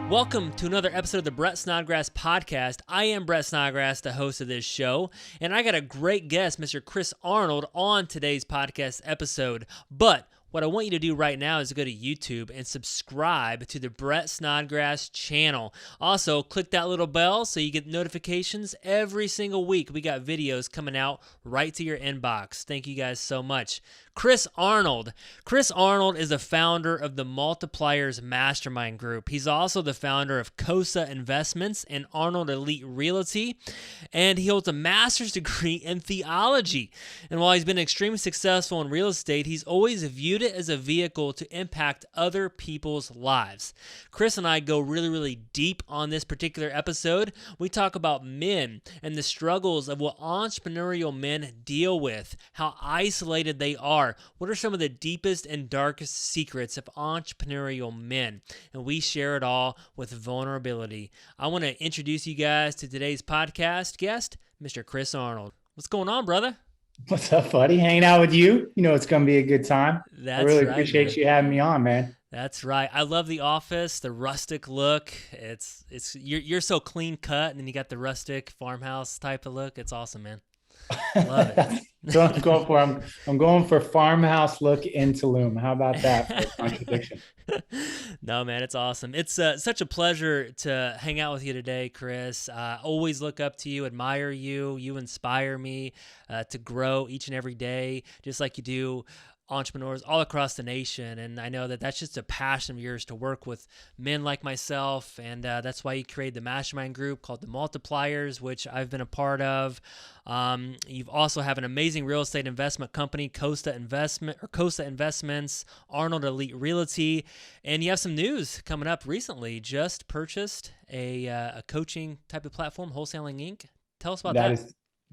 Welcome to another episode of the Brett Snodgrass Podcast. I am Brett Snodgrass, the host of this show, and I got a great guest, Mr. Chris Arnold, on today's podcast episode. But what I want you to do right now is to go to YouTube and subscribe to the Brett Snodgrass channel. Also, click that little bell so you get notifications every single week. We got videos coming out right to your inbox. Thank you guys so much. Chris Arnold. Chris Arnold is the founder of the Multipliers Mastermind group. He's also the founder of COSA Investments and Arnold Elite Realty, and he holds a master's degree in theology. And while he's been extremely successful in real estate, he's always viewed it as a vehicle to impact other people's lives. Chris and I go really deep on this particular episode. We talk about men and the struggles of what entrepreneurial men deal with, how isolated they are. What are some of the deepest and darkest secrets of entrepreneurial men? And we share it all with vulnerability. I want to introduce you guys to today's podcast guest, Mr. Chris Arnold. What's going on, brother? What's up, buddy? Hanging out with you. You know it's going to be a good time. That's I really right, appreciate man. you having me on, man. That's right. I love the office, the rustic look. You're so clean cut, and then you got the rustic farmhouse type of look. It's awesome, man. Love it. That's what I'm going for. I'm going for farmhouse look in Tulum. How about that for a contradiction? No, man, it's awesome. It's such a pleasure to hang out with you today, Chris. Always look up to you, admire you. You inspire me to grow each and every day, just like you do entrepreneurs all across the nation. And I know that that's just a passion of yours to work with men like myself. And that's why you created the mastermind group called the Multipliers, which I've been a part of. You've also have an amazing real estate investment company, COSA Investments, Arnold Elite Realty. And you have some news coming up recently. Just purchased a coaching type of platform, Wholesaling Inc. Tell us about that.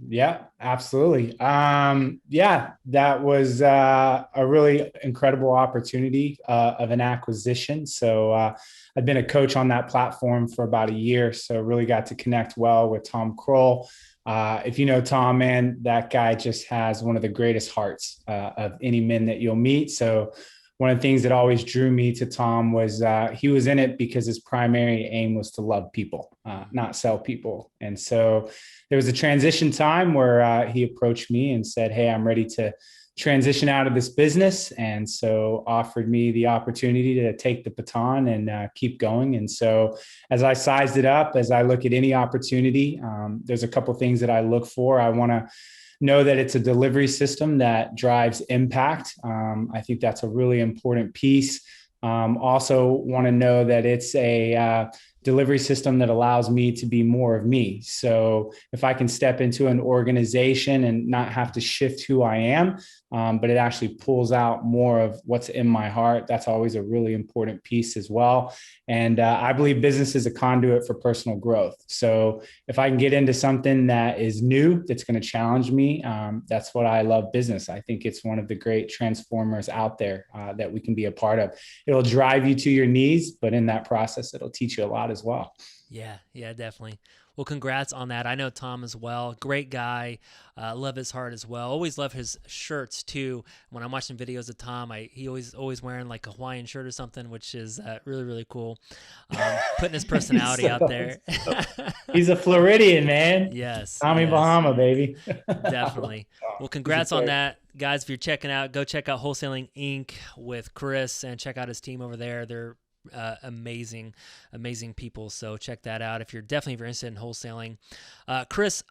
Yeah, absolutely. That was a really incredible opportunity of an acquisition. So I've been a coach on that platform for about a year. So really got to connect well with Tom Kroll. If you know Tom, man, that guy just has one of the greatest hearts of any men that you'll meet. So one of the things that always drew me to Tom was he was in it because his primary aim was to love people, not sell people. And so there was a transition time where he approached me and said, "Hey, I'm ready to transition out of this business." And so offered me the opportunity to take the baton and keep going. And so as I sized it up, as I look at any opportunity, there's a couple of things that I look for. I want to know that it's a delivery system that drives impact. I think that's a really important piece. Also want to know that it's a delivery system that allows me to be more of me. So if I can step into an organization and not have to shift who I am, but it actually pulls out more of what's in my heart, that's always a really important piece as well. And I believe business is a conduit for personal growth. So if I can get into something that is new, that's going to challenge me, that's what I love business. I think it's one of the great transformers out there that we can be a part of. It'll drive you to your knees, but in that process, it'll teach you a lot as well. Yeah, definitely. Well, congrats on that. I know Tom as well. Great guy. Love his heart as well. Always love his shirts too. When I'm watching videos of Tom, he always wearing like a Hawaiian shirt or something, which is really cool. Putting his personality out there. He's a Floridian, man. Yes. Tommy Bahama, baby. Definitely. Well, congrats on that. Guys, if you're checking out, go check out Wholesaling Inc. with Chris and check out his team over there. They're amazing people. So check that out if you're interested in wholesaling. Chris,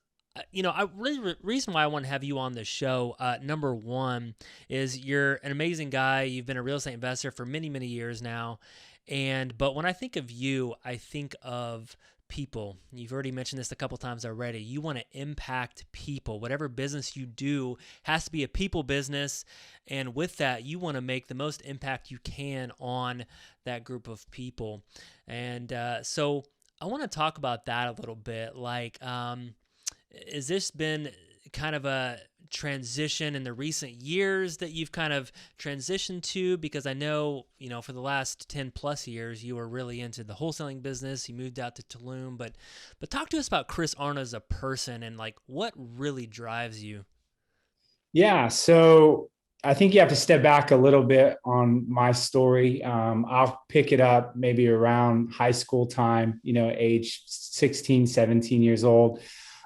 reason why I want to have you on the show, number one, is you're an amazing guy. You've been a real estate investor for many, many years now. But when I think of you, I think of people. You've already mentioned this a couple times already. You want to impact people. Whatever business you do has to be a people business. And with that, you want to make the most impact you can on that group of people. And so I want to talk about that a little bit. Like, has this been kind of a transition in the recent years that you've kind of transitioned to? Because I know, for the last 10 plus years, you were really into the wholesaling business. You moved out to Tulum, but talk to us about Chris Arnold as a person and like what really drives you. Yeah. So I think you have to step back a little bit on my story. I'll pick it up maybe around high school time, age 16, 17 years old.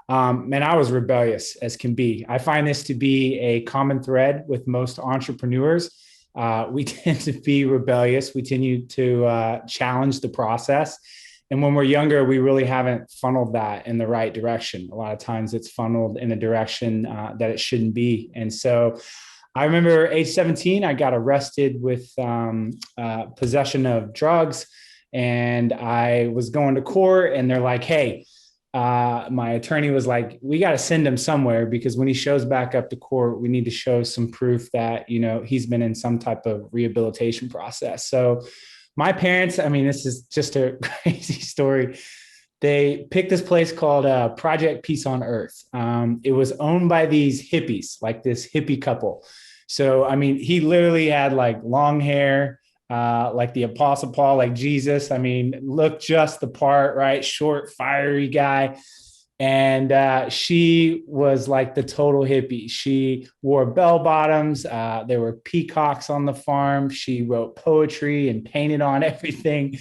And I was rebellious as can be. I find this to be a common thread with most entrepreneurs. We tend to be rebellious. We tend to challenge the process. And when we're younger, we really haven't funneled that in the right direction. A lot of times it's funneled in a direction that it shouldn't be. And so I remember age 17, I got arrested with possession of drugs, and I was going to court, and they're like, hey, my attorney was like, we got to send him somewhere, because when he shows back up to court, we need to show some proof that, he's been in some type of rehabilitation process. So my parents, this is just a crazy story. They picked this place called Project Peace on Earth. It was owned by these hippies, like this hippie couple. So, he literally had like long hair, like the Apostle Paul, like Jesus. Looked just the part, right? Short, fiery guy. And she was like the total hippie. She wore bell bottoms. There were peacocks on the farm. She wrote poetry and painted on everything.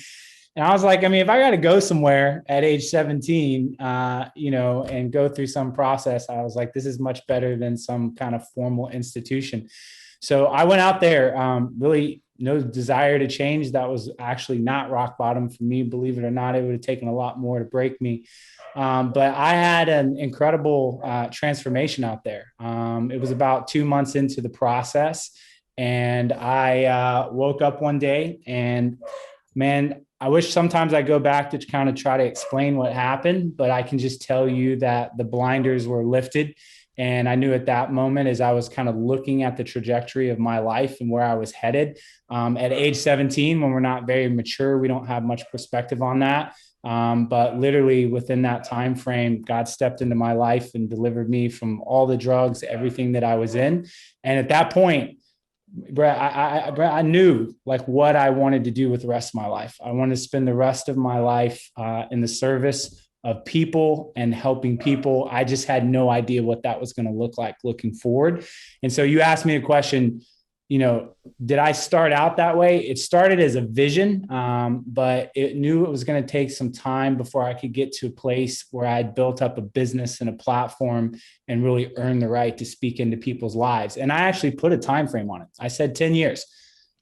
And I was like, if I got to go somewhere at age 17, and go through some process, I was like, this is much better than some kind of formal institution. So I went out there, really no desire to change. That was actually not rock bottom for me. Believe it or not, it would have taken a lot more to break me. But I had an incredible transformation out there. It was about 2 months into the process. And I woke up one day, and man, I wish sometimes I go back to kind of try to explain what happened, but I can just tell you that the blinders were lifted. And I knew at that moment, as I was kind of looking at the trajectory of my life and where I was headed, at age 17, when we're not very mature, we don't have much perspective on that. But literally within that time frame, God stepped into my life and delivered me from all the drugs, everything that I was in. And at that point, Brett, I knew like what I wanted to do with the rest of my life. I wanted to spend the rest of my life in the service of people and helping people. I just had no idea what that was going to look like looking forward. And so you asked me a question, did I start out that way? It started as a vision, but it knew it was going to take some time before I could get to a place where I'd built up a business and a platform and really earn the right to speak into people's lives. And I actually put a time frame on it. I said 10 years.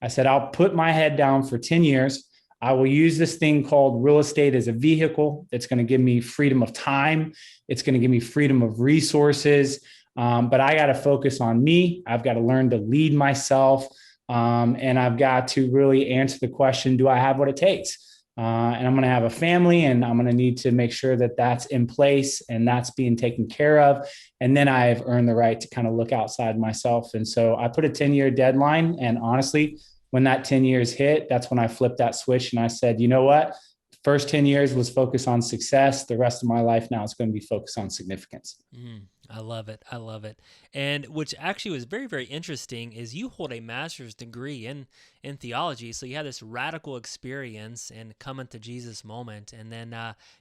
I said, I'll put my head down for 10 years. I will use this thing called real estate as a vehicle. It's going to give me freedom of time. It's going to give me freedom of resources. But I got to focus on me. I've got to learn to lead myself. And I've got to really answer the question, do I have what it takes? And I'm going to have a family, and I'm going to need to make sure that that's in place and that's being taken care of. And then I've earned the right to kind of look outside myself. And so I put a 10-year deadline. And honestly, when that 10 years hit, that's when I flipped that switch. And I said, you know what? First 10 years was focused on success. The rest of my life now is going to be focused on significance. I love it. I love it. And which actually was very, very interesting is you hold a master's degree in theology. So you had this radical experience and coming to Jesus moment. And then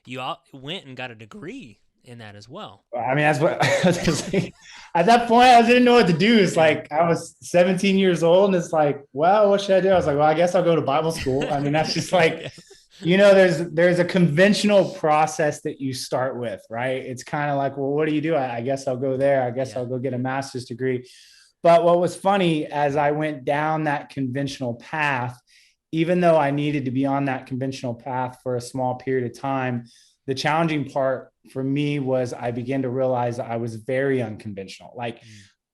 you went and got a degree in that as well. That's what I was gonna say. At that point, I didn't know what to do. It's like I was 17 years old, and it's like, well, what should I do? I was like, well, I guess I'll go to Bible school. That's just like, there's a conventional process that you start with, right? It's kind of like, well, what do you do? I guess I'll go there. I guess I'll go get a master's degree. But what was funny, as I went down that conventional path, even though I needed to be on that conventional path for a small period of time, the challenging part for me was I began to realize I was very unconventional. Like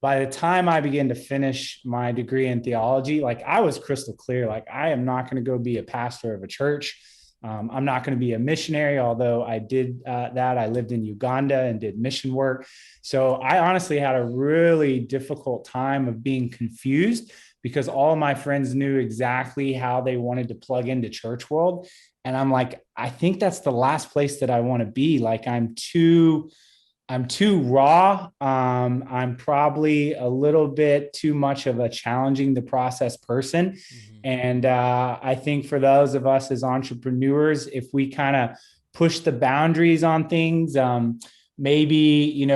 by the time I began to finish my degree in theology, like I was crystal clear, like I am not going to go be a pastor of a church. I'm not going to be a missionary, although I did that. I lived in Uganda and did mission work. So I honestly had a really difficult time of being confused because all of my friends knew exactly how they wanted to plug into church world. And I'm like, I think that's the last place that I want to be. Like I'm too raw. I'm probably a little bit too much of a challenging the process person. Mm-hmm. And I think for those of us as entrepreneurs, if we kind of push the boundaries on things, maybe,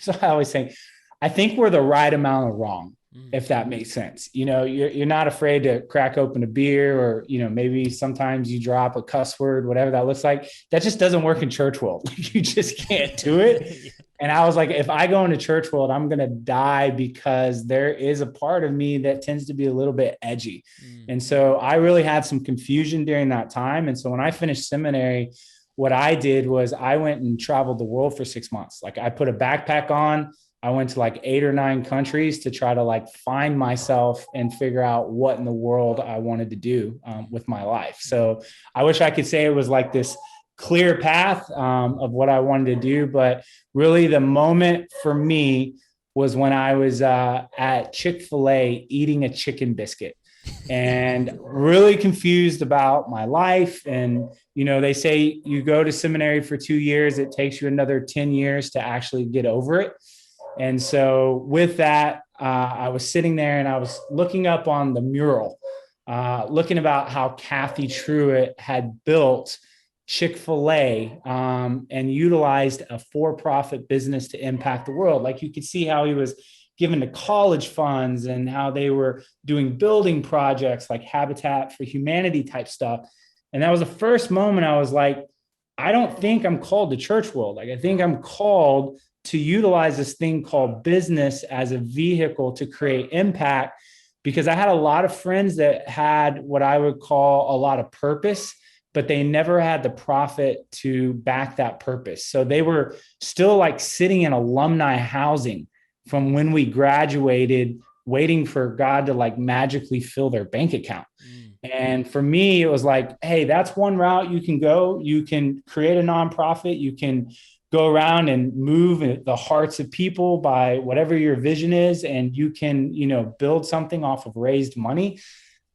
so I always say, I think we're the right amount of wrong. if that makes sense. You're not afraid to crack open a beer, or, maybe sometimes you drop a cuss word, whatever that looks like. That just doesn't work in church world. You just can't do it. Yeah. And I was like, if I go into church world, I'm going to die, because there is a part of me that tends to be a little bit edgy. And so I really had some confusion during that time. And so when I finished seminary, what I did was I went and traveled the world for 6 months. Like, I put a backpack on. I went to like 8 or 9 countries to try to like find myself and figure out what in the world I wanted to do with my life. So I wish I could say it was like this clear path of what I wanted to do. But really the moment for me was when I was at Chick-fil-A eating a chicken biscuit and really confused about my life. And, they say you go to seminary for 2 years, it takes you another 10 years to actually get over it. And so with that, I was sitting there and I was looking up on the mural, looking about how Kathy Truitt had built Chick-fil-A and utilized a for-profit business to impact the world. Like, you could see how he was given to college funds and how they were doing building projects like Habitat for Humanity type stuff. And that was the first moment I was like, I don't think I'm called to church world. Like, I think I'm called to utilize this thing called business as a vehicle to create impact, because I had a lot of friends that had what I would call a lot of purpose, but they never had the profit to back that purpose. So they were still like sitting in alumni housing from when we graduated, waiting for God to like magically fill their bank account. And for me, it was like, hey, that's one route you can go. You can create a nonprofit. You can go around and move the hearts of people by whatever your vision is. And you can, build something off of raised money.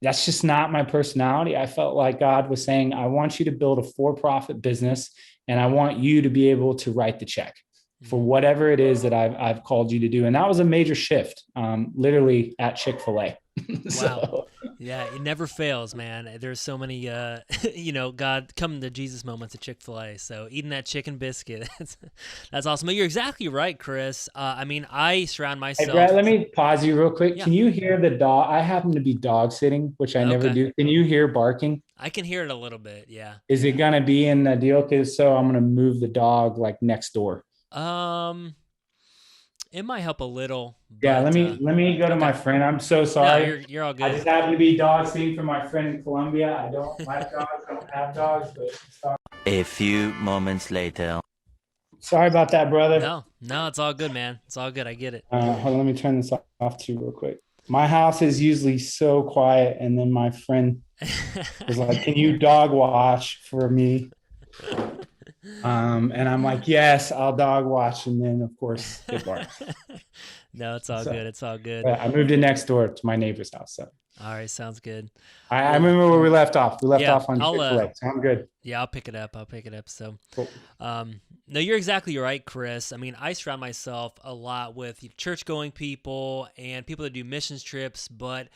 That's just not my personality. I felt like God was saying, I want you to build a for-profit business, and I want you to be able to write the check for whatever it is that I've called you to do. And that was a major shift, literally at Chick-fil-A. Wow. Yeah, it never fails, man. There's so many, God come to Jesus moments at Chick-fil-A. So eating that chicken biscuit, that's awesome. But you're exactly right, Chris. I surround myself. Hey, Brett, let me pause you real quick. Yeah. Can you hear the dog? I happen to be dog sitting, which I never do. Can you hear barking? I can hear it a little bit. Yeah. Is it going to be in the deal? Because so I'm going to move the dog like next door. It might help a little. Yeah, let me go to my friend. I'm so sorry. No, you're all good. I just happen to be dog sitting for my friend in Colombia. I don't like dogs. I don't have dogs, but a few moments later. Sorry about that, brother. No, it's all good, man. It's all good. I get it. Hold on, let me turn this off too real quick. My house is usually so quiet, and then my friend was like, "Can you dog watch for me?" And I'm like, yes, I'll dog watch. And then of course it barks. No, it's all good. It's all good. I moved it next door to my neighbor's house. So. All right. Sounds good. I remember where we left off. We left off on Chick-fil-A. So I'm good. Yeah, I'll pick it up. So, cool. No, you're exactly right, Chris. I mean, I surround myself a lot with church-going people and people that do missions trips, but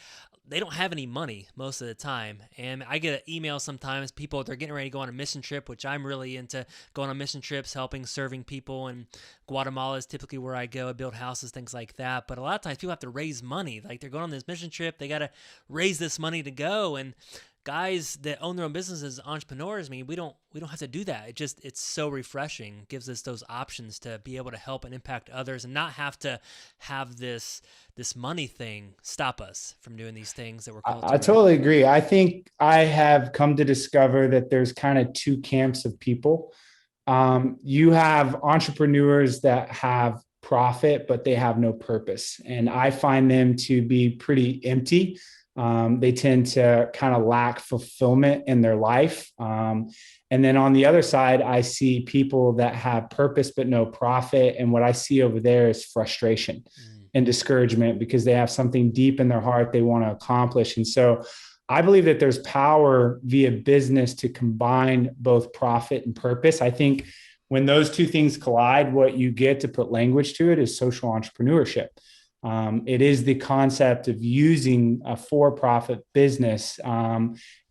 they don't have any money most of the time. And I get an email sometimes, people, they're getting ready to go on a mission trip, which I'm really into going on mission trips, serving people. And Guatemala is typically where I go. I build houses, things like that. But a lot of times people have to raise money. Like, they're going on this mission trip. They got to raise this money to go. And guys that own their own businesses, entrepreneurs, I mean, we don't have to do that. It's so refreshing. It gives us those options to be able to help and impact others and not have to have this money thing stop us from doing these things that we're called to. I totally agree. I think I have come to discover that there's kind of two camps of people. You have entrepreneurs that have profit, but they have no purpose. And I find them to be pretty empty. They tend to kind of lack fulfillment in their life. And then on the other side, I see people that have purpose, but no profit. And what I see over there is frustration and discouragement because they have something deep in their heart they want to accomplish. And so I believe that there's power via business to combine both profit and purpose. I think when those two things collide, what you get to put language to it is social entrepreneurship. It is the concept of using a for-profit business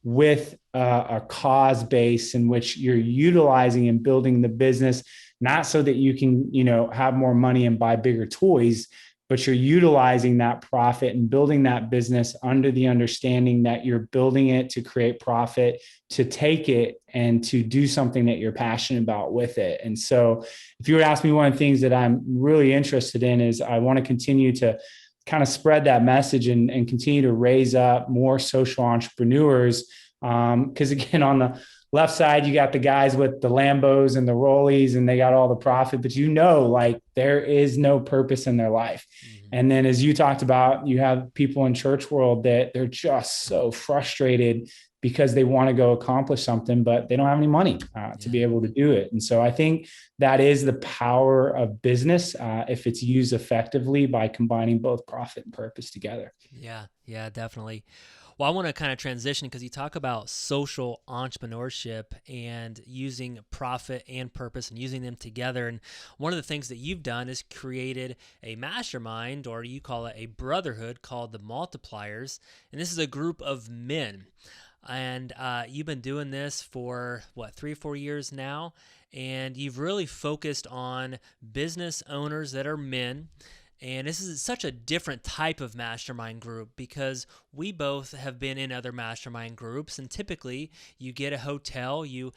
with a cause base in which you're utilizing and building the business, not so that you can, have more money and buy bigger toys, but you're utilizing that profit and building that business under the understanding that you're building it to create profit, to take it and to do something that you're passionate about with it. And so if you were to ask me, one of the things that I'm really interested in is I want to continue to kind of spread that message and continue to raise up more social entrepreneurs. Because again, on the left side, you got the guys with the Lambos and the Rollies, and they got all the profit, but like there is no purpose in their life. Mm-hmm. And then as you talked about, you have people in church world that they're just so frustrated because they want to go accomplish something, but they don't have any money to be able to do it. And so I think that is the power of business if it's used effectively by combining both profit and purpose together. Yeah, definitely. Well, I want to kind of transition because you talk about social entrepreneurship and using profit and purpose and using them together. And one of the things that you've done is created a mastermind, or you call it a brotherhood, called the Multipliers. And this is a group of men. And you've been doing this for, 3 or 4 years now? And you've really focused on business owners that are men. And this is such a different type of mastermind group because we both have been in other mastermind groups. And typically you get a hotel, you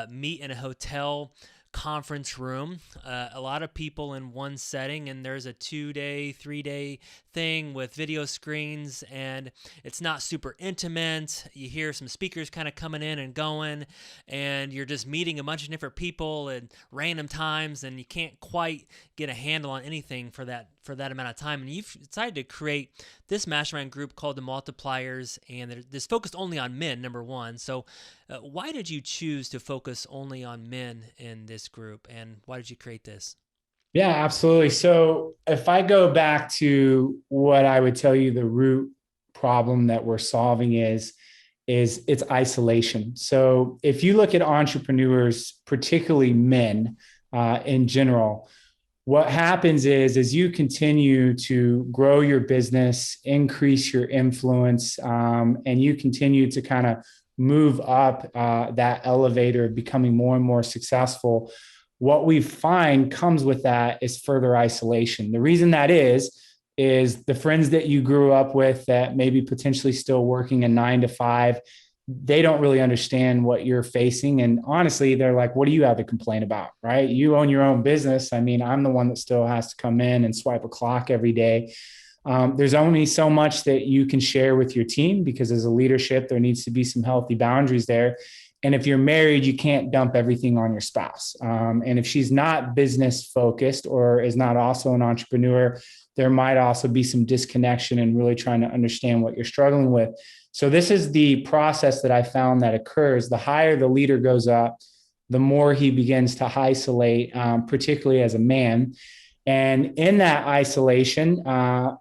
meet in a hotel conference room, a lot of people in one setting, and there's a 2-day, 3-day thing with video screens, and it's not super intimate. You hear some speakers kind of coming in and going, and you're just meeting a bunch of different people at random times, and you can't quite get a handle on anything for that amount of time. And you've decided to create this mastermind group called the Multipliers, and this focused only on men, number one. So why did you choose to focus only on men in this group, and why did you create this? Yeah, absolutely. So if I go back to what I would tell you the root problem that we're solving is it's isolation. So if you look at entrepreneurs, particularly men in general, what happens is as you continue to grow your business, increase your influence, and you continue to kind of move up that elevator, becoming more and more successful, what we find comes with that is further isolation. The reason that is the friends that you grew up with that maybe potentially still working a 9-to-5, they don't really understand what you're facing. And honestly, they're like, what do you have to complain about, right? You own your own business. I mean, I'm the one that still has to come in and swipe a clock every day. There's only so much that you can share with your team because as a leadership, there needs to be some healthy boundaries there. And if you're married, you can't dump everything on your spouse. And if she's not business focused or is not also an entrepreneur, there might also be some disconnection and really trying to understand what you're struggling with. So this is the process that I found that occurs. The higher the leader goes up, the more he begins to isolate, particularly as a man. And in that isolation,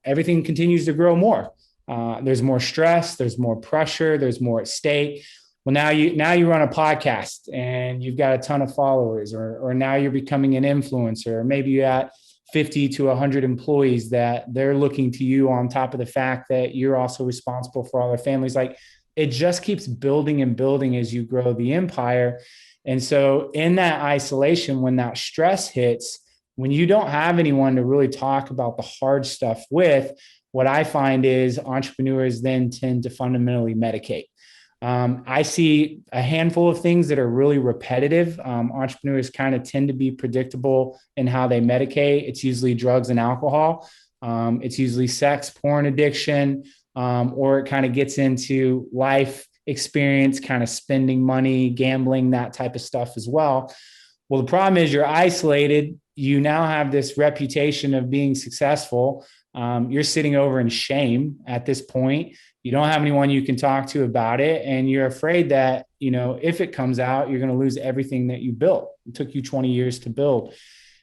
everything continues to grow more. There's more stress, there's more pressure, there's more at stake. Well, now you run a podcast and you've got a ton of followers, or now you're becoming an influencer, or maybe you got 50 to 100 employees that they're looking to you on top of the fact that you're also responsible for all their families. Like it just keeps building and building as you grow the empire. And so in that isolation, when that stress hits, when you don't have anyone to really talk about the hard stuff with, what I find is entrepreneurs then tend to fundamentally medicate. I see a handful of things that are really repetitive. Entrepreneurs kind of tend to be predictable in how they medicate. It's usually drugs and alcohol. It's usually sex, porn addiction, or it kind of gets into life experience, kind of spending money, gambling, that type of stuff as well. Well, the problem is you're isolated. You now have this reputation of being successful. You're sitting over in shame at this point. You don't have anyone you can talk to about it. And you're afraid that, if it comes out, you're going to lose everything that you built. It took you 20 years to build.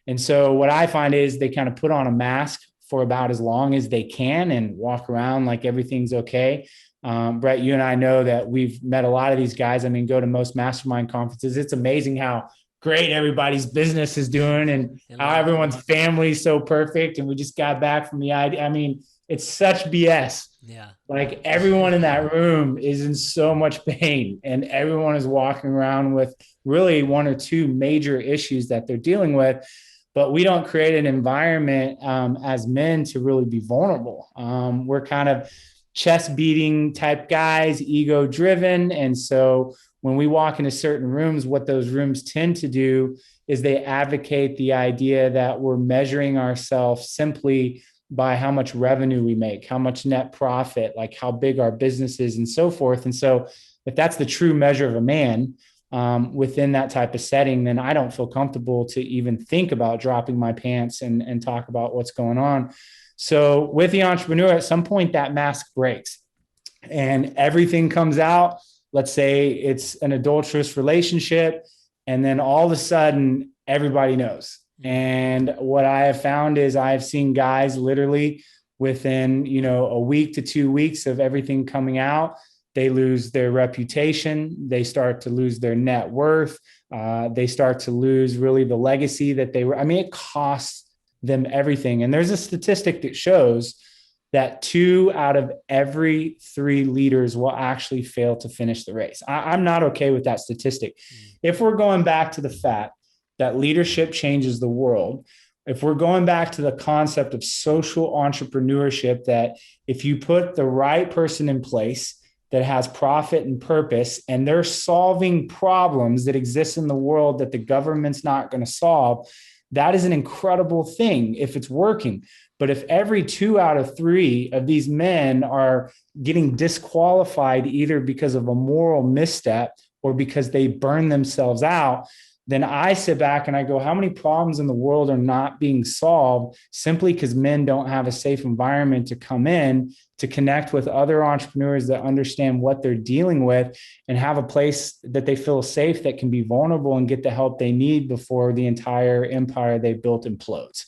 And so what I find is they kind of put on a mask for about as long as they can and walk around like everything's okay. Brett, you and I know that we've met a lot of these guys. I mean, go to most mastermind conferences. It's amazing how great everybody's business is doing and how everyone's family is so perfect. And we just got back from the idea. I mean, it's such BS. Yeah. Like everyone in that room is in so much pain and everyone is walking around with really one or two major issues that they're dealing with. but we don't create an environment as men to really be vulnerable. We're kind of chest beating type guys, ego driven. And so when we walk into certain rooms, what those rooms tend to do is they advocate the idea that we're measuring ourselves simply by how much revenue we make, how much net profit, like how big our business is and so forth. And so if that's the true measure of a man within that type of setting, then I don't feel comfortable to even think about dropping my pants and talk about what's going on. So with the entrepreneur, at some point that mask breaks and everything comes out. Let's say it's an adulterous relationship. And then all of a sudden, everybody knows. And what I have found is I've seen guys literally within, a week to 2 weeks of everything coming out, they lose their reputation. They start to lose their net worth. They start to lose really the legacy that they were. I mean, it costs them everything. And there's a statistic that shows that 2 out of every 3 leaders will actually fail to finish the race. I'm not okay with that statistic. If we're going back to the fact that leadership changes the world, if we're going back to the concept of social entrepreneurship, that if you put the right person in place that has profit and purpose, and they're solving problems that exist in the world that the government's not going to solve, that is an incredible thing if it's working. But if every 2 out of 3 of these men are getting disqualified either because of a moral misstep or because they burn themselves out, then I sit back and I go, how many problems in the world are not being solved simply because men don't have a safe environment to come in, to connect with other entrepreneurs that understand what they're dealing with and have a place that they feel safe, that can be vulnerable and get the help they need before the entire empire they built implodes.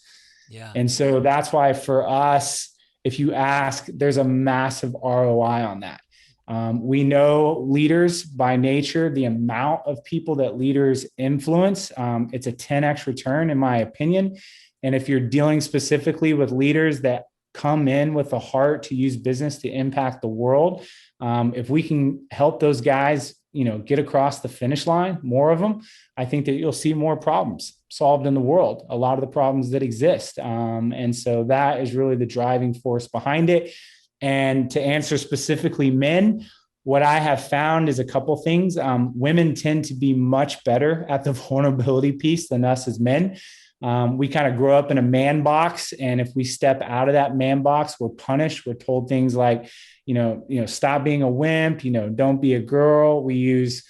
Yeah. And so that's why for us, if you ask, there's a massive ROI on that. We know leaders by nature, the amount of people that leaders influence, it's a 10x return in my opinion. And if you're dealing specifically with leaders that come in with a heart to use business to impact the world, if we can help those guys, get across the finish line, more of them, I think that you'll see more problems solved in the world, a lot of the problems that exist. And so that is really the driving force behind it. And to answer specifically men, what I have found is a couple things. Women tend to be much better at the vulnerability piece than us as men. We kind of grow up in a man box. And if we step out of that man box, we're punished. We're told things like, stop being a wimp, don't be a girl. We use,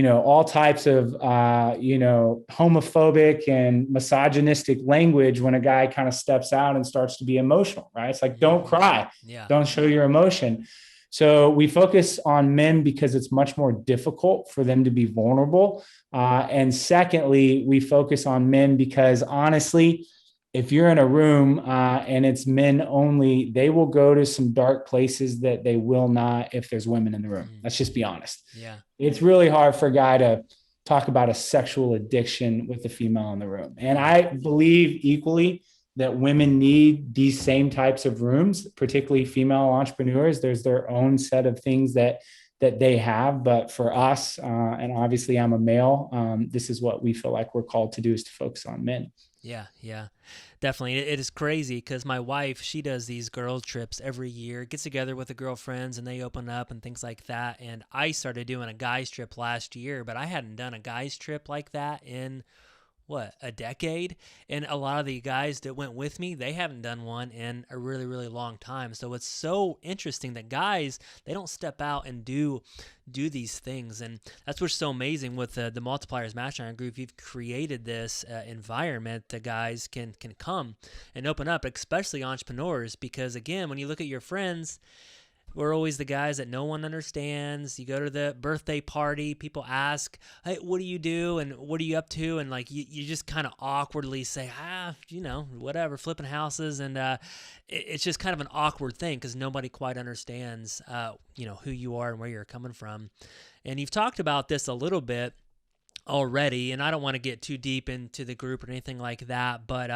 all types of, homophobic and misogynistic language when a guy kind of steps out and starts to be emotional, right? It's like, don't cry, don't show your emotion. So we focus on men because it's much more difficult for them to be vulnerable. And secondly, we focus on men because honestly, if you're in a room and it's men only, they will go to some dark places that they will not if there's women in the room. Let's just be honest. Yeah. It's really hard for a guy to talk about a sexual addiction with a female in the room. And I believe equally that women need these same types of rooms, particularly female entrepreneurs. There's their own set of things that they have. But for us, and obviously I'm a male, this is what we feel like we're called to do, is to focus on men. Yeah, definitely. It is crazy because my wife, she does these girl trips every year, gets together with the girlfriends and they open up and things like that. And I started doing a guys trip last year, but I hadn't done a guys trip like that in a decade. And a lot of the guys that went with me, they haven't done one in a really, really long time. So it's so interesting that guys, they don't step out and do these things. And that's what's so amazing with the Multipliers Mastermind group. You've created this environment that guys can come and open up, especially entrepreneurs, because again, when you look at your friends, we're always the guys that no one understands. You go to the birthday party, people ask, hey, what do you do? And what are you up to? And like, you just kind of awkwardly say, whatever, flipping houses. And it's just kind of an awkward thing because nobody quite understands, who you are and where you're coming from. And you've talked about this a little bit already, and I don't want to get too deep into the group or anything like that, but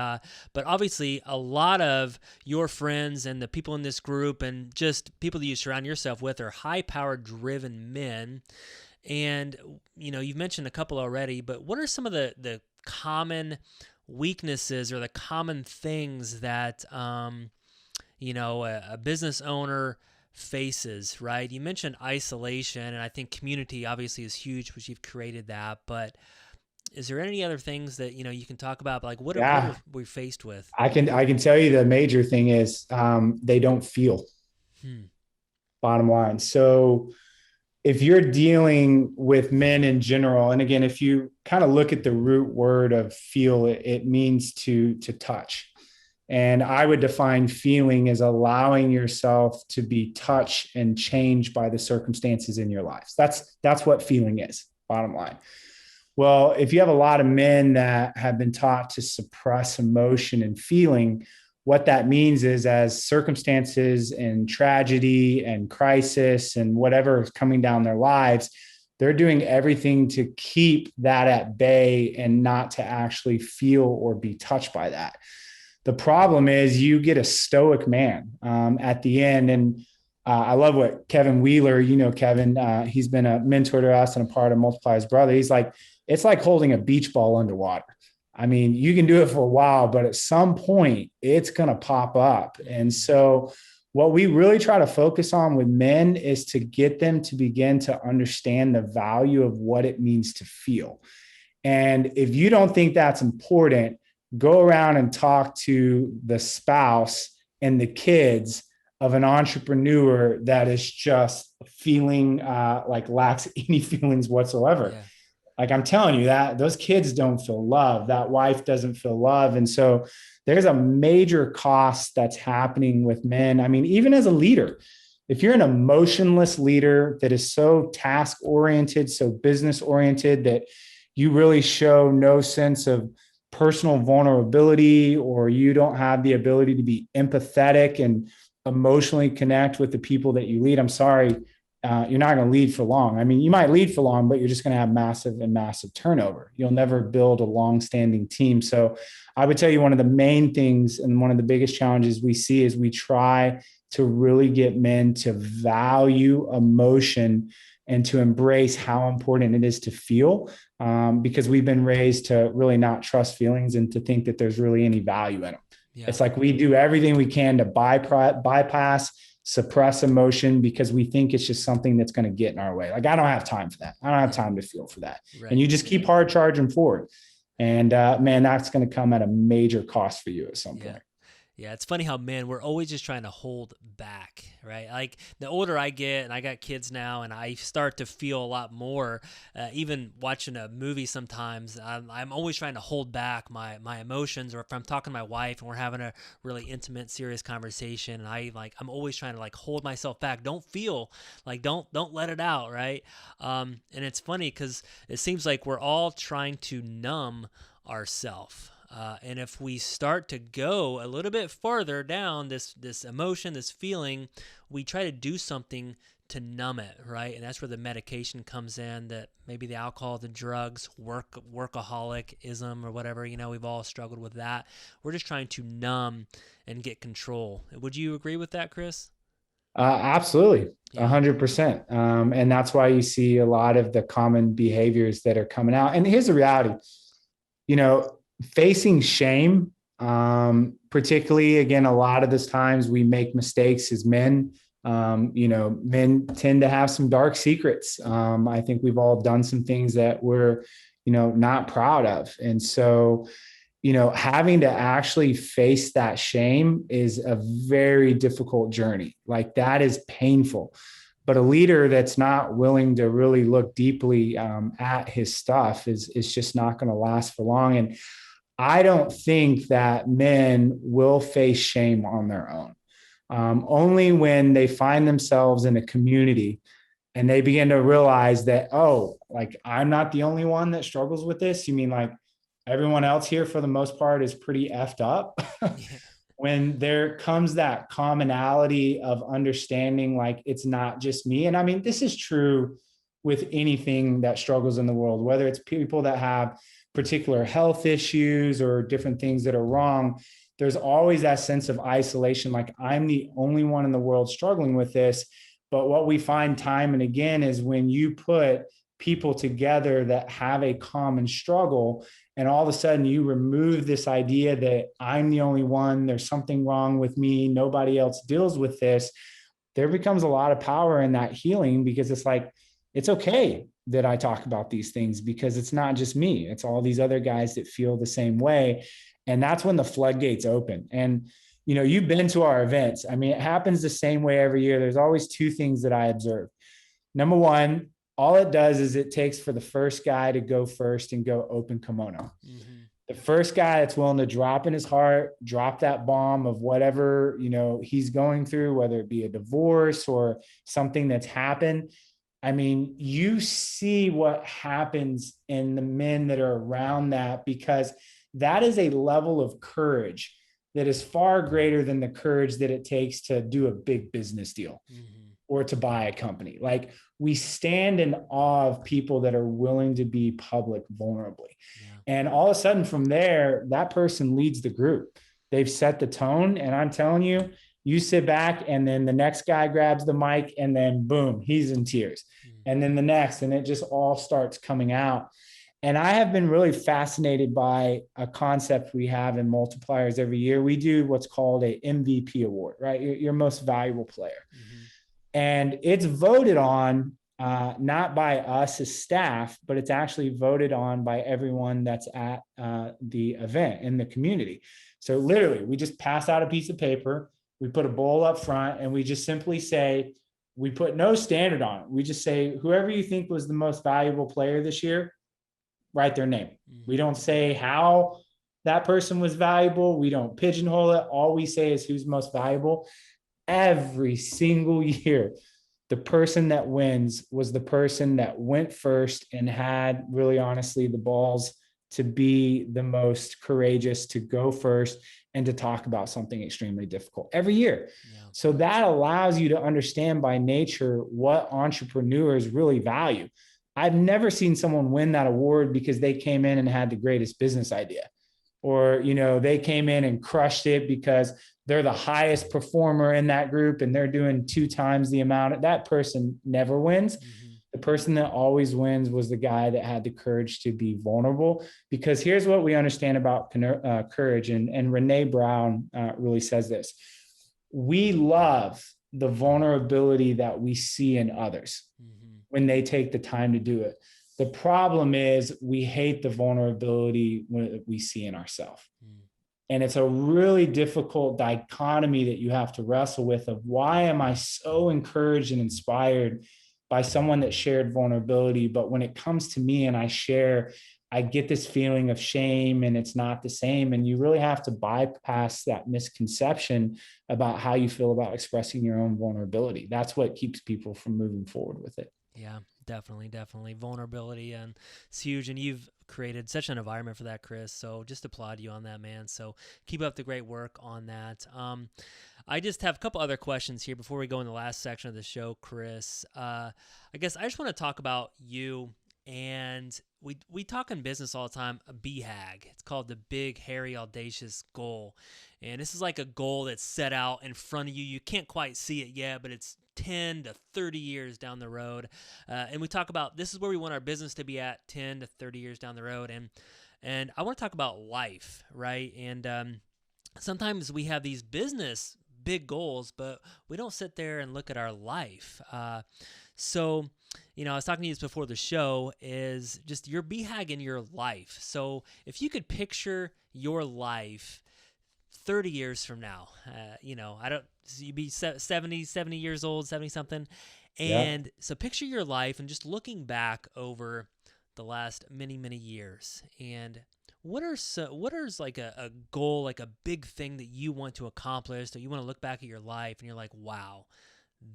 obviously a lot of your friends and the people in this group and just people that you surround yourself with are high-powered driven men. And you've mentioned a couple already, but what are some of the common weaknesses or the common things that, a business owner faces, right? You mentioned isolation, and I think community obviously is huge, which you've created that, but is there any other things that, you can talk about? Like what are we faced with? I can tell you the major thing is they don't feel. Bottom line. So if you're dealing with men in general, and again, if you kind of look at the root word of feel, it means to touch. And I would define feeling as allowing yourself to be touched and changed by the circumstances in your lives. That's what feeling is, bottom line. Well, if you have a lot of men that have been taught to suppress emotion and feeling, what that means is as circumstances and tragedy and crisis and whatever is coming down their lives, they're doing everything to keep that at bay and not to actually feel or be touched by that. The problem is you get a stoic man at the end. And I love what Kevin Wheeler, Kevin, he's been a mentor to us and a part of Multipliers Brotherhood. He's like, it's like holding a beach ball underwater. I mean, you can do it for a while, but at some point it's going to pop up. And so what we really try to focus on with men is to get them to begin to understand the value of what it means to feel. And if you don't think that's important, go around and talk to the spouse and the kids of an entrepreneur that is just feeling like lacks any feelings whatsoever. Yeah. Like I'm telling you that those kids don't feel love. That wife doesn't feel love. And so there's a major cost that's happening with men. I mean, even as a leader, if you're an emotionless leader that is so task oriented, so business oriented, that you really show no sense of personal vulnerability, or you don't have the ability to be empathetic and emotionally connect with the people that you lead, I'm sorry, you're not going to lead for long. I mean, you might lead for long, but you're just going to have massive turnover. You'll never build a long-standing team. So I would tell you one of the main things and one of the biggest challenges we see is we try to really get men to value emotion and to embrace how important it is to feel, because we've been raised to really not trust feelings and to think that there's really any value in them. Yeah. It's like we do everything we can to bypass, suppress emotion because we think it's just something that's going to get in our way. Like, I don't have time for that. I don't have time to feel for that. Right. And you just keep hard charging forward. And man, that's going to come at a major cost for you at some point. Yeah, it's funny how men, we're always just trying to hold back, right? Like the older I get, and I got kids now, and I start to feel a lot more, even watching a movie sometimes, I'm always trying to hold back my emotions, or if I'm talking to my wife and we're having a really intimate, serious conversation, and I'm always trying to hold myself back. Don't feel, don't let it out, right? And it's funny because it seems like we're all trying to numb ourselves. And if we start to go a little bit farther down this emotion, this feeling, we try to do something to numb it, right? And that's where the medication comes in, that maybe the alcohol, the drugs, workaholicism or whatever, we've all struggled with that. We're just trying to numb and get control. Would you agree with that, Chris? Absolutely. 100%. And that's why you see a lot of the common behaviors that are coming out. And here's the reality, facing shame, particularly, again, a lot of the times we make mistakes as men. Men tend to have some dark secrets. I think we've all done some things that we're, not proud of. And so, having to actually face that shame is a very difficult journey. Like, that is painful. But a leader that's not willing to really look deeply at his stuff is just not going to last for long. And I don't think that men will face shame on their own. Only when they find themselves in a community and they begin to realize that, I'm not the only one that struggles with this. You mean like everyone else here for the most part is pretty effed up? When there comes that commonality of understanding, like, it's not just me. And I mean, this is true with anything that struggles in the world, whether it's people that have particular health issues or different things that are wrong. There's always that sense of isolation, like I'm the only one in the world struggling with this. But what we find time and again is when you put people together that have a common struggle. And all of a sudden you remove this idea that I'm the only one, there's something wrong with me, nobody else deals with this. There becomes a lot of power in that healing, because it's like, it's okay that I talk about these things, because it's not just me, it's all these other guys that feel the same way. And that's when the floodgates open. And, you know, you've been to our events. I mean, it happens the same way every year. There's always two things that I observe. Number one, all it does is it takes for the first guy to go first and go open kimono. Mm-hmm. The first guy that's willing to drop in his heart, drop that bomb of whatever, you know, he's going through, whether it be a divorce or something that's happened. I mean, you see what happens in the men that are around that, because that is a level of courage that is far greater than the courage that it takes to do a big business deal or to buy a company. Like, we stand in awe of people that are willing to be public vulnerably. Yeah. And all of a sudden from there, that person leads the group. They've set the tone. And I'm telling you, you sit back and then the next guy grabs the mic and then boom, he's in tears. And then the next, and it just all starts coming out. And I have been really fascinated by a concept we have in Multipliers every year. We do what's called a MVP award, right? Your most valuable player. And it's voted on not by us as staff, but it's actually voted on by everyone that's at the event in the community. So literally, we just pass out a piece of paper, we put a bowl up front, and we just simply say, we put no standard on it. We just say, whoever you think was the most valuable player this year, write their name. We don't say how that person was valuable. We don't pigeonhole it. All we say is who's most valuable. Every single year, the person that wins was the person that went first and had, really honestly, the balls to be the most courageous, to go first and to talk about something extremely difficult every year. Yeah. So that allows you to understand by nature what entrepreneurs really value. I've never seen someone win that award because they came in and had the greatest business idea, or, you know, they came in and crushed it because they're the highest performer in that group and they're doing 2 times the amount. That person never wins. The person that always wins was the guy that had the courage to be vulnerable. Because here's what we understand about courage. And Renee Brown really says this. We love the vulnerability that we see in others when they take the time to do it. The problem is we hate the vulnerability when we see in ourselves. And it's a really difficult dichotomy that you have to wrestle with, of why am I so encouraged and inspired by someone that shared vulnerability, but when it comes to me and I share, I get this feeling of shame and it's not the same. And you really have to bypass that misconception about how you feel about expressing your own vulnerability. That's what keeps people from moving forward with it. Yeah, definitely. Vulnerability, and it's huge. And you've created such an environment for that, Chris. So just applaud you on that, man. So keep up the great work on that. I just have a couple other questions here before we go in the last section of the show, Chris. I guess I just want to talk about you. And we talk in business all the time, a BHAG. It's called the Big, Hairy, Audacious Goal. And this is like a goal that's set out in front of you. You can't quite see it yet, but it's 10 to 30 years down the road. And we talk about, this is where we want our business to be at 10 to 30 years down the road. And I want to talk about life, right? And sometimes we have these business big goals, but we don't sit there and look at our life. So, you know, I was talking to you before the show, is just your BHAG in your life. So if you could picture your life 30 years from now, you know, you'd be 70 years old, 70 something. And so picture your life and just looking back over the last many, many years. And what is like a goal, like a big thing that you want to accomplish, that you want to look back at your life and you're like, wow,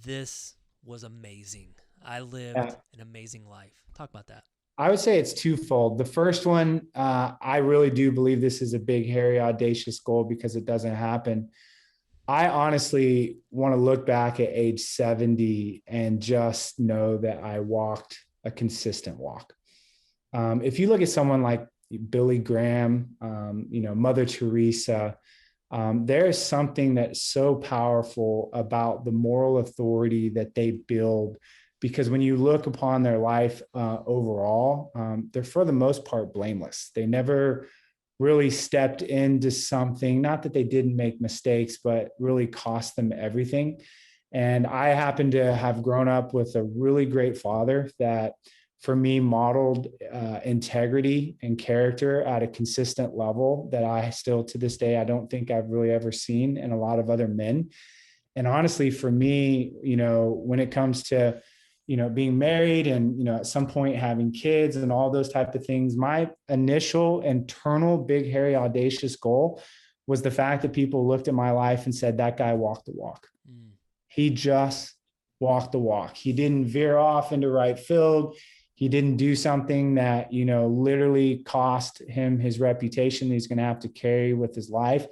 this was amazing. I lived an amazing life. Talk about that. I would say it's twofold. The first one, I really do believe this is a big, hairy, audacious goal because it doesn't happen. I honestly want to look back at age 70 and just know that I walked a consistent walk. If you look at someone like Billy Graham, you know, Mother Teresa, there is something that's so powerful about the moral authority that they build because when you look upon their life overall, they're for the most part blameless. They never really stepped into something, not that they didn't make mistakes, but really cost them everything. And I happen to have grown up with a really great father that, for me, modeled integrity and character at a consistent level that I still, to this day, I don't think I've really ever seen in a lot of other men. And honestly, for me, when it comes to, being married and, at some point having kids and all those type of things, my initial internal big, hairy, audacious goal was the fact that people looked at my life and said, that guy walked the walk. He just walked the walk. He didn't veer off into right field. He didn't do something that, literally cost him his reputation that he's going to have to carry with his life.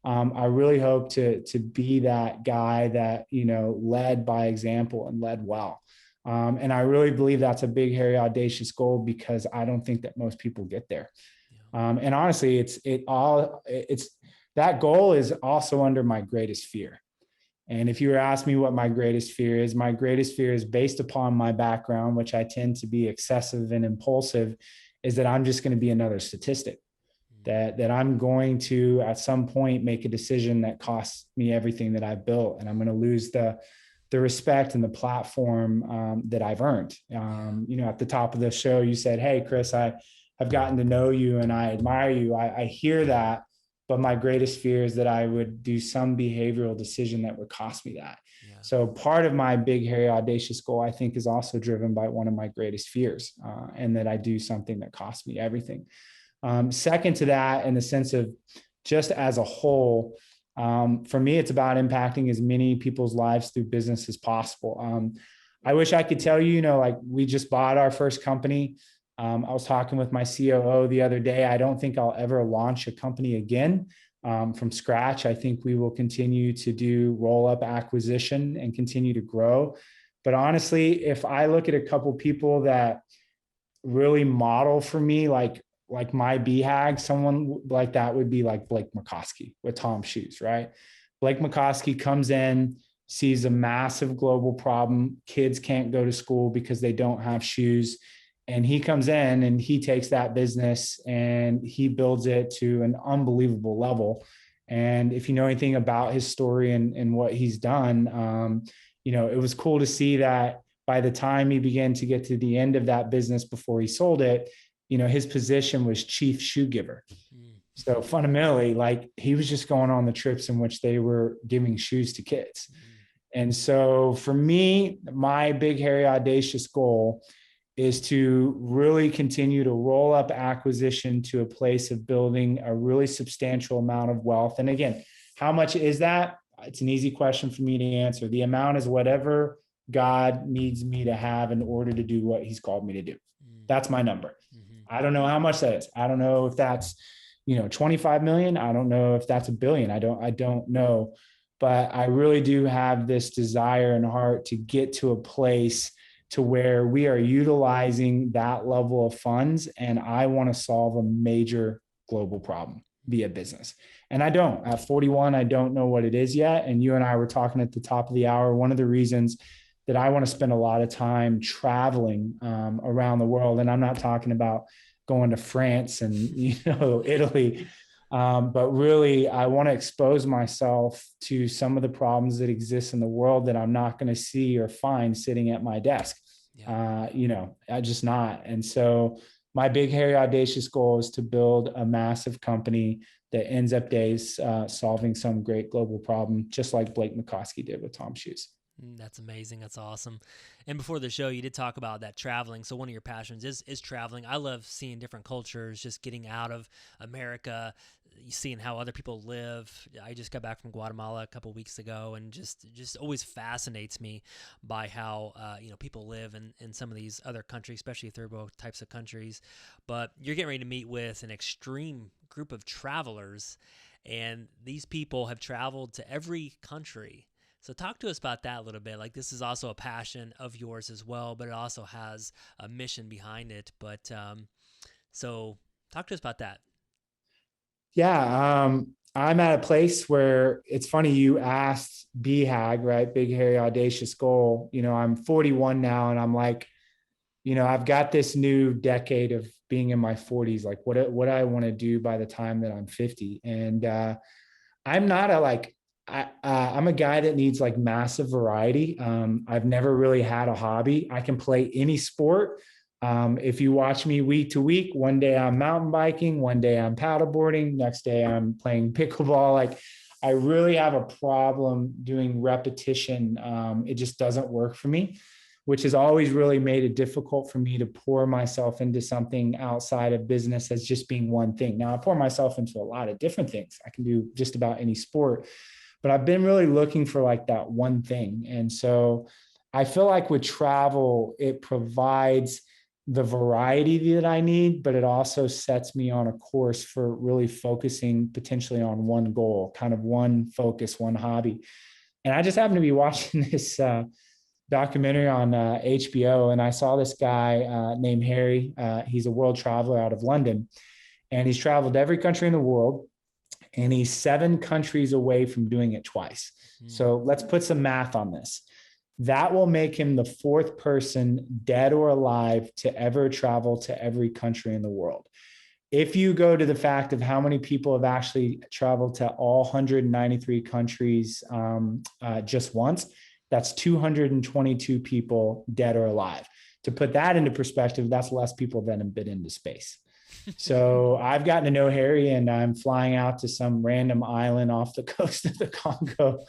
I really hope to be that guy that, led by example and led well. And I really believe that's a big, hairy, audacious goal, because I don't think that most people get there. And honestly, it's that goal is also under my greatest fear. And if you were asking me what my greatest fear is based upon my background, which I tend to be excessive and impulsive, is that I'm just going to be another statistic, that I'm going to, at some point, make a decision that costs me everything that I've built. And I'm going to lose the respect and the platform that I've earned. At the top of the show, you said, hey, Chris, I've gotten to know you and I admire you. I hear that. But my greatest fear is that I would do some behavioral decision that would cost me that. Yeah. So part of my big, hairy, audacious goal, I think, is also driven by one of my greatest fears, and that I do something that costs me everything. Second to that, in the sense of just as a whole, for me, it's about impacting as many people's lives through business as possible. I wish I could tell you, like, we just bought our first company. I was talking with my COO the other day. I don't think I'll ever launch a company again from scratch. I think we will continue to do roll-up acquisition and continue to grow. But honestly, if I look at a couple people that really model for me, like my BHAG, someone like that would be like Blake McCoskey with Tom Shoes, right? Blake McCoskey comes in, sees a massive global problem. Kids can't go to school because they don't have shoes. And he comes in and he takes that business and he builds it to an unbelievable level. And if you know anything about his story and what he's done, it was cool to see that by the time he began to get to the end of that business before he sold it, his position was chief shoe giver. So fundamentally, like, he was just going on the trips in which they were giving shoes to kids. And so for me, my big, hairy, audacious goal is to really continue to roll up acquisition to a place of building a really substantial amount of wealth. And again, how much is that? It's an easy question for me to answer. The amount is whatever God needs me to have in order to do what he's called me to do. That's my number. I don't know how much that is. I don't know if that's, 25 million. I don't know if that's $1 billion. I don't know, but I really do have this desire and heart to get to a place to where we are utilizing that level of funds. And I want to solve a major global problem via business. And I don't. At 41, I don't know what it is yet. And you and I were talking at the top of the hour. One of the reasons that I want to spend a lot of time traveling around the world, and I'm not talking about going to France and Italy, but really I want to expose myself to some of the problems that exist in the world that I'm not going to see or find sitting at my desk. I just not. And so my big, hairy, audacious goal is to build a massive company that ends up days solving some great global problem, just like Blake McCoskey did with Tom Shoes. That's amazing. That's awesome. And before the show, you did talk about that traveling. So one of your passions is traveling. I love seeing different cultures, just getting out of America, seeing how other people live. I just got back from Guatemala a couple of weeks ago, and just always fascinates me by how people live in some of these other countries, especially third world types of countries. But you're getting ready to meet with an extreme group of travelers, and these people have traveled to every country. So talk to us about that a little bit. Like, this is also a passion of yours as well, but it also has a mission behind it. But so talk to us about that. Yeah. I'm at a place where it's funny. You asked BHAG, right? Big, hairy, audacious goal. I'm 41 now, and I'm like, I've got this new decade of being in my 40s. Like what I want to do by the time that I'm 50. And I'm not I'm a guy that needs like massive variety. I've never really had a hobby. I can play any sport. If you watch me week to week, one day I'm mountain biking, one day I'm paddleboarding, next day I'm playing pickleball. Like I really have a problem doing repetition. It just doesn't work for me, which has always really made it difficult for me to pour myself into something outside of business as just being one thing. Now I pour myself into a lot of different things. I can do just about any sport, but I've been really looking for like that one thing. And so I feel like with travel, it provides the variety that I need, but it also sets me on a course for really focusing potentially on one goal, kind of one focus, one hobby. And I just happened to be watching this documentary on HBO, and I saw this guy named Harry. He's a world traveler out of London, and he's traveled every country in the world, and he's 7 countries away from doing it twice. So let's put some math on this. That will make him the 4th person, dead or alive, to ever travel to every country in the world. If you go to the fact of how many people have actually traveled to all 193 countries just once, that's 222 people, dead or alive. To put that into perspective, that's less people than have been into space. So I've gotten to know Harry, and I'm flying out to some random island off the coast of the Congo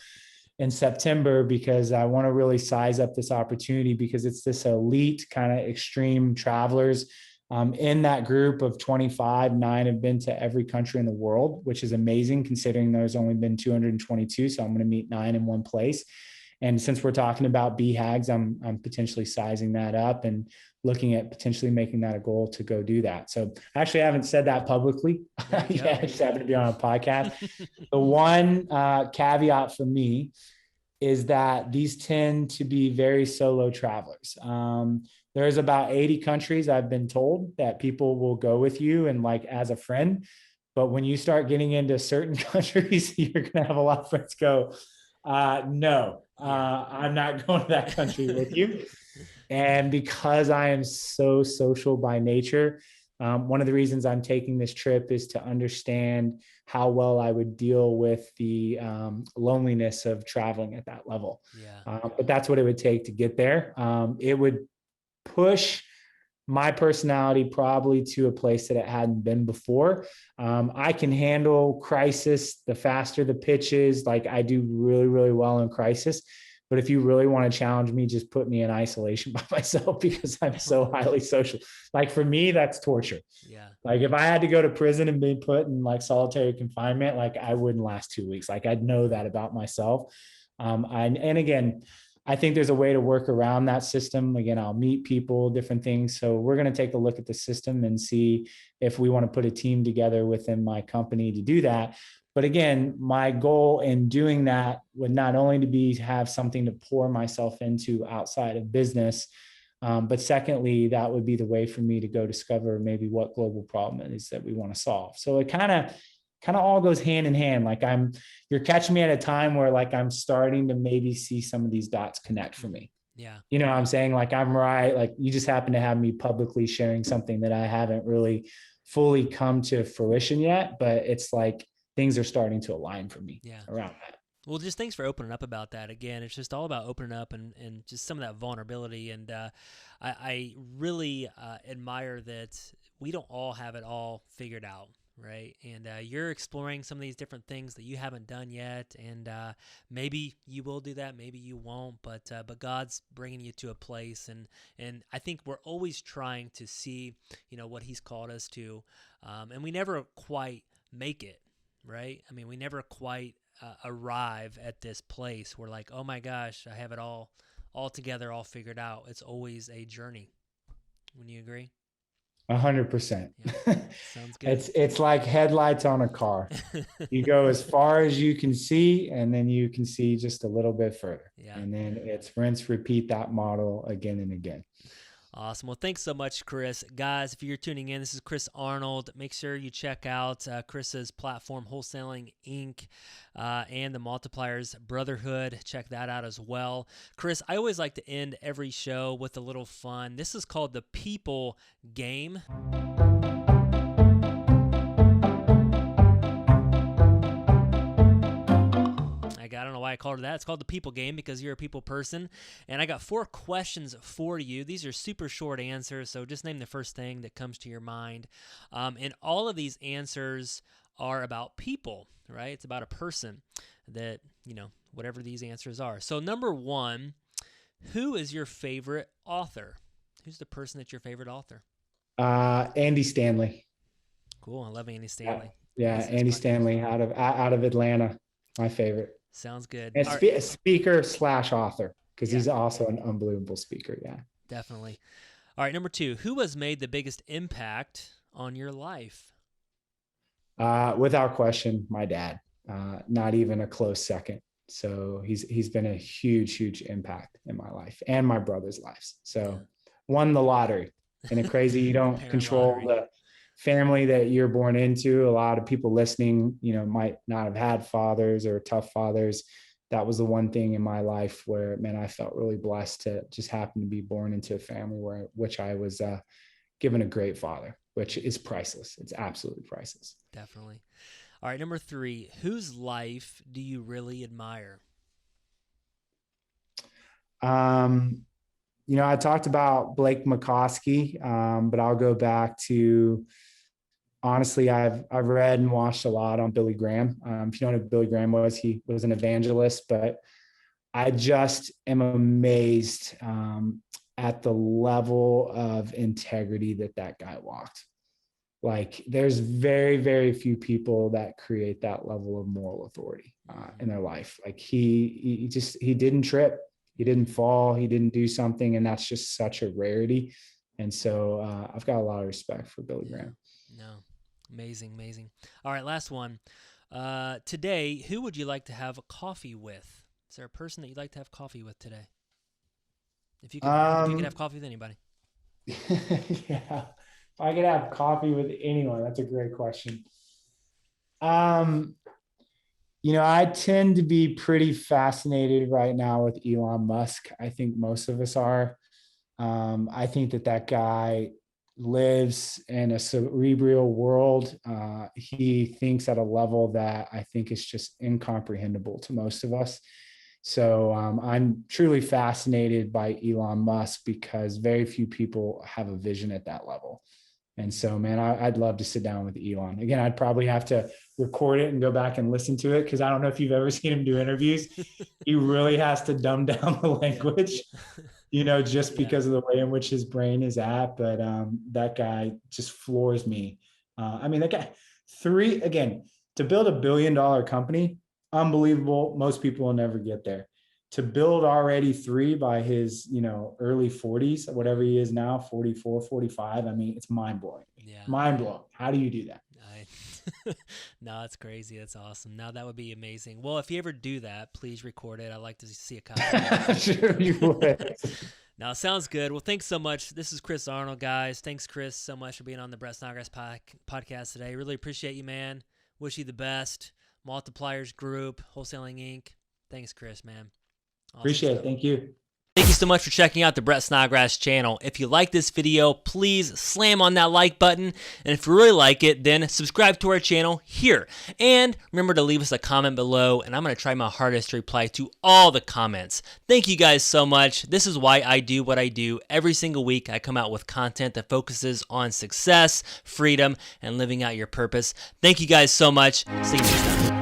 in September because I want to really size up this opportunity, because it's this elite kind of extreme travelers. In that group of 25, 9 have been to every country in the world, which is amazing considering there's only been 222. So I'm going to meet 9 in one place. And since we're talking about BHAGs, I'm potentially sizing that up and looking at potentially making that a goal to go do that. So actually, I haven't said that publicly. Yeah, I just happen to be on a podcast. The one caveat for me is that these tend to be very solo travelers. There's about 80 countries I've been told that people will go with you and like as a friend. But when you start getting into certain countries, you're going to have a lot of friends go, no, I'm not going to that country with you. And because I am so social by nature, one of the reasons I'm taking this trip is to understand how well I would deal with the loneliness of traveling at that level. Yeah. But that's what it would take to get there. It would push my personality probably to a place that it hadn't been before. I can handle crisis. The faster the pitch is, like I do really, really well in crisis. But if you really want to challenge me, just put me in isolation by myself because I'm so highly social. Like for me, that's torture. Yeah. Like if I had to go to prison and be put in like solitary confinement, like I wouldn't last 2 weeks. Like I'd know that about myself. And again, I think there's a way to work around that system. Again, I'll meet people, different things. So we're going to take a look at the system and see if we want to put a team together within my company to do that. But again, my goal in doing that would not only to be have something to pour myself into outside of business, but secondly, that would be the way for me to go discover maybe what global problem it is that we want to solve. So it kind of all goes hand in hand. Like you're catching me at a time where like I'm starting to maybe see some of these dots connect for me. Yeah. You know what I'm saying? Like I'm right. Like you just happen to have me publicly sharing something that I haven't really fully come to fruition yet, but it's like things are starting to align for me around that. Well, just thanks for opening up about that. Again, it's just all about opening up and just some of that vulnerability. And I really admire that we don't all have it all figured out, right? And you're exploring some of these different things that you haven't done yet. And maybe you will do that, maybe you won't. But God's bringing you to a place. And I think we're always trying to see, what He's called us to. And we never quite make it, right? I mean, we never quite arrive at this place where like, oh my gosh, I have it all together, all figured out. It's always a journey. Wouldn't you agree? 100%. Yeah, sounds good. It's like headlights on a car. You go as far as you can see, and then you can see just a little bit further. Yeah. And then it's rinse, repeat that model again and again. Awesome. Well, thanks so much, Chris. Guys, if you're tuning in, this is Chris Arnold. Make sure you check out Chris's platform, Wholesaling Inc., and the Multipliers Brotherhood. Check that out as well. Chris, I always like to end every show with a little fun. This is called the People Game. I don't know why I called it that. It's called the People Game because you're a people person. And I got 4 questions for you. These are super short answers, so just name the first thing that comes to your mind. And all of these answers are about people, right? It's about a person that, whatever these answers are. So number 1, who is your favorite author? Who's the person that's your favorite author? Andy Stanley. Cool. I love Andy Stanley. Yeah, Andy Stanley out of Atlanta. My favorite. Sounds good. And speaker/author, because he's also an unbelievable speaker. Yeah, definitely. All right, number 2, who has made the biggest impact on your life? Without question, my dad. Not even a close second. So he's been a huge impact in my life and my brother's lives. So won the lottery. And it's crazy, you don't control the family that you're born into. A lot of people listening, might not have had fathers or tough fathers. That was the one thing in my life where, man, I felt really blessed to just happen to be born into a family which I was given a great father, which is priceless. It's absolutely priceless. Definitely. All right, number 3, whose life do you really admire? I talked about Blake McCoskey, but I'll go back to, honestly, I've read and watched a lot on Billy Graham. If you don't know who Billy Graham was, he was an evangelist, but I just am amazed at the level of integrity that guy walked. Like, there's very, very few people that create that level of moral authority in their life. Like, he didn't trip. He didn't fall. He didn't do something. And that's just such a rarity. And so I've got a lot of respect for Billy Graham. No, amazing. All right, last one. Today, who would you like to have a coffee with? Is there a person that you'd like to have coffee with today? If you could have coffee with anybody. Yeah. If I could have coffee with anyone, that's a great question. I tend to be pretty fascinated right now with Elon Musk. I think most of us are. I think that guy lives in a cerebral world. He thinks at a level that I think is just incomprehensible to most of us. So I'm truly fascinated by Elon Musk because very few people have a vision at that level. And so, man, I'd love to sit down with Elon. Again, I'd probably have to record it and go back and listen to it because I don't know if you've ever seen him do interviews. He really has to dumb down the language, just because of the way in which his brain is at. But that guy just floors me. That guy, to build $1 billion company, unbelievable. Most people will never get there. To build already 3 by his, early 40s, whatever he is now, 44, 45. It's mind blowing. Yeah. Mind blowing. How do you do that? No, that's crazy. That's awesome. Now that would be amazing. Well, if you ever do that, please record it. I'd like to see a copy. Sure you would. Now, sounds good. Well, thanks so much. This is Chris Arnold, guys. Thanks, Chris, so much for being on the Brett Snodgrass podcast today. Really appreciate you, man. Wish you the best. Multipliers Group, Wholesaling Inc. Thanks, Chris, man. Awesome Appreciate stuff. it. Thank you. Thank you so much for checking out the Brett Snodgrass channel. If you like this video, please slam on that like button. And if you really like it, then subscribe to our channel here. And remember to leave us a comment below, and I'm going to try my hardest to reply to all the comments. Thank you guys so much. This is why I do what I do. Every single week, I come out with content that focuses on success, freedom, and living out your purpose. Thank you guys so much. See you next time.